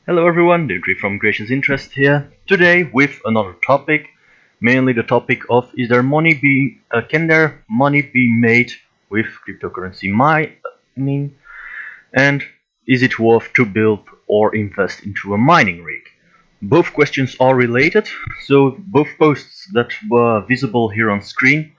Hello everyone, Dimitri from Gracious Interest here. Today with another topic, mainly the topic of can there money be made with cryptocurrency mining, and is it worth to build or invest into a mining rig? Both questions are related, so both posts that were visible here on screen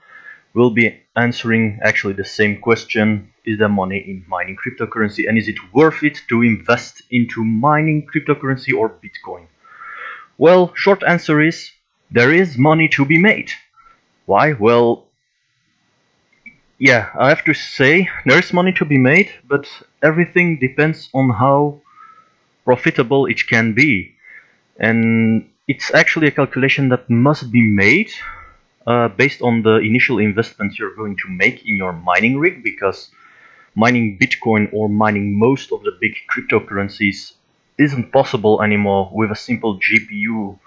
will be answering actually the same question: is there money in mining cryptocurrency, and is it worth it to invest into mining cryptocurrency or Bitcoin? Well, short answer is there is money to be made. Why? Well, yeah, I have to say there is money to be made, but everything depends on how profitable it can be. And it's actually a calculation that must be made based on the initial investment you're going to make in your mining rig, because mining Bitcoin or mining most of the big cryptocurrencies isn't possible anymore with a simple GPU,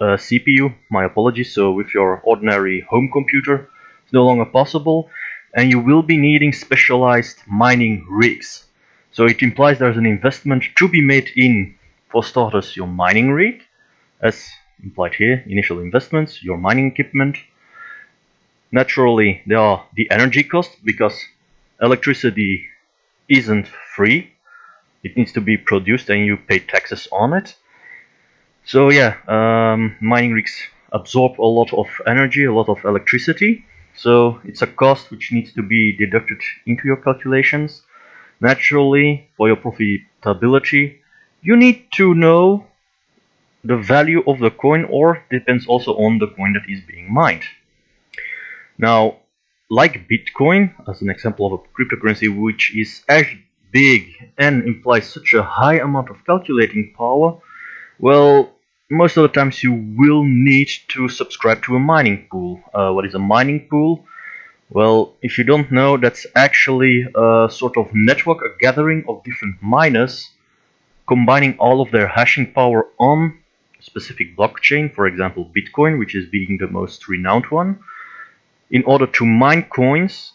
CPU, my apologies. So with your ordinary home computer, it's no longer possible, and you will be needing specialized mining rigs. So it implies there's an investment to be made in, for starters, your mining rig, as implied here, initial investments, your mining equipment. Naturally, there are the energy costs, because electricity isn't free. It needs to be produced and you pay taxes on it. So yeah, mining rigs absorb a lot of energy, a lot of electricity. So it's a cost which needs to be deducted into your calculations. Naturally, for your profitability, you need to know the value of the coin, or depends also on the coin that is being mined. Now, like Bitcoin, as an example of a cryptocurrency which is as big and implies such a high amount of calculating power, well, most of the times you will need to subscribe to a mining pool. What is a mining pool? Well, if you don't know, that's actually a sort of network, a gathering of different miners combining all of their hashing power on a specific blockchain, for example Bitcoin, which is being the most renowned one, in order to mine coins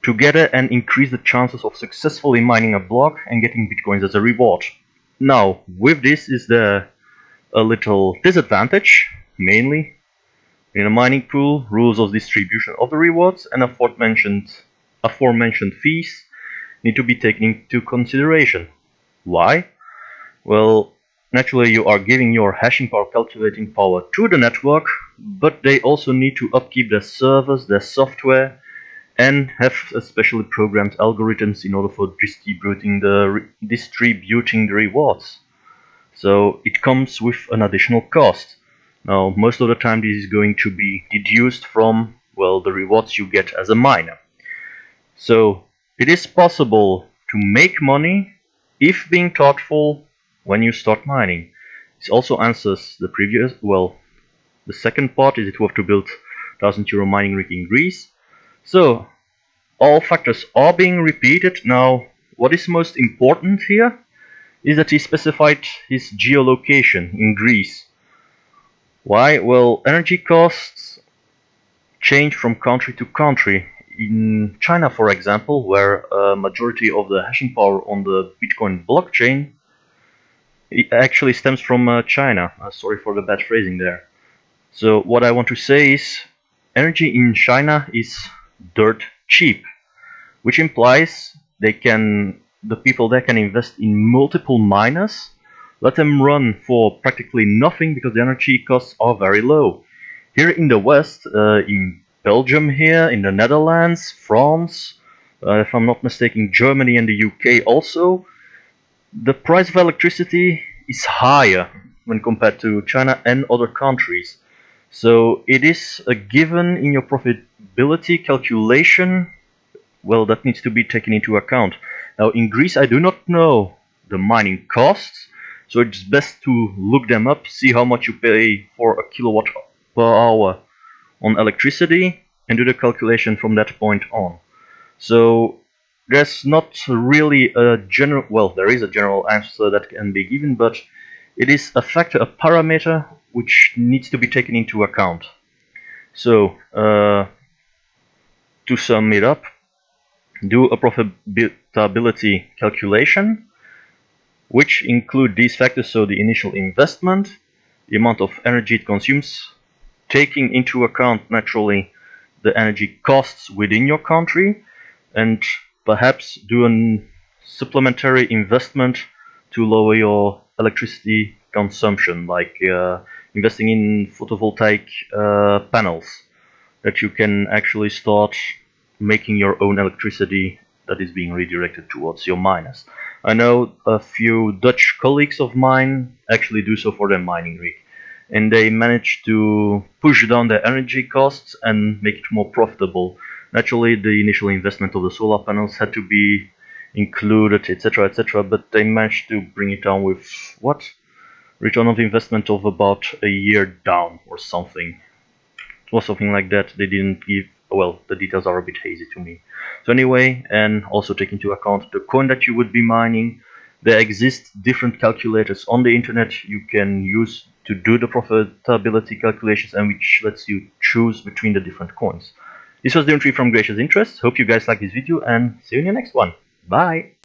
together and increase the chances of successfully mining a block and getting bitcoins as a reward. Now, with this is there a little disadvantage, mainly in a mining pool, rules of distribution of the rewards and aforementioned fees need to be taken into consideration. Why? Well, naturally you are giving your hashing power, calculating power to the network, but they also need to upkeep their servers, their software, and have specially programmed algorithms in order for distributing the rewards. So it comes with an additional cost. Now, most of the time this is going to be deduced from, well, the rewards you get as a miner. So it is possible to make money if being thoughtful when you start mining. This also answers the previous, well, the second part: is it worth to build €1,000 mining rig in Greece? So all factors are being repeated. Now, what is most important here is that he specified his geolocation in Greece. Why? Well, energy costs change from country to country. In China, for example, where a majority of the hashing power on the Bitcoin blockchain, it actually stems from China. Sorry for the bad phrasing there. So what I want to say is energy in China is dirt cheap, which implies the people there can invest in multiple miners, let them run for practically nothing because the energy costs are very low. Here in the West, in Belgium, here in the Netherlands, France, if I'm not mistaken, Germany and the UK also, the price of electricity is higher when compared to China and other countries. So it is a given in your profitability calculation, well, that needs to be taken into account. Now, in Greece, I do not know the mining costs, so it's best to look them up, see how much you pay for a kilowatt per hour on electricity, and do the calculation from that point on. So there's not really a general, well, there is a general answer that can be given, but it is a factor, a parameter which needs to be taken into account. So to sum it up, do a profitability calculation, which include these factors: so the initial investment, the amount of energy it consumes, taking into account naturally the energy costs within your country, and perhaps do a supplementary investment to lower your electricity consumption, like investing in photovoltaic panels that you can actually start making your own electricity that is being redirected towards your miners. I know a few Dutch colleagues of mine actually do so for their mining rig, and they manage to push down their energy costs and make it more profitable. Naturally, the initial investment of the solar panels had to be included, etc., etc., but they managed to bring it down with what? Return of investment of about a year down or something. It was something like that. They didn't give, well, the details are a bit hazy to me. So anyway, and also take into account the coin that you would be mining. There exist different calculators on the internet you can use to do the profitability calculations, and which lets you choose between the different coins. This was Dimitri from Gracious Interest. Hope you guys like this video, and see you in the next one. Bye!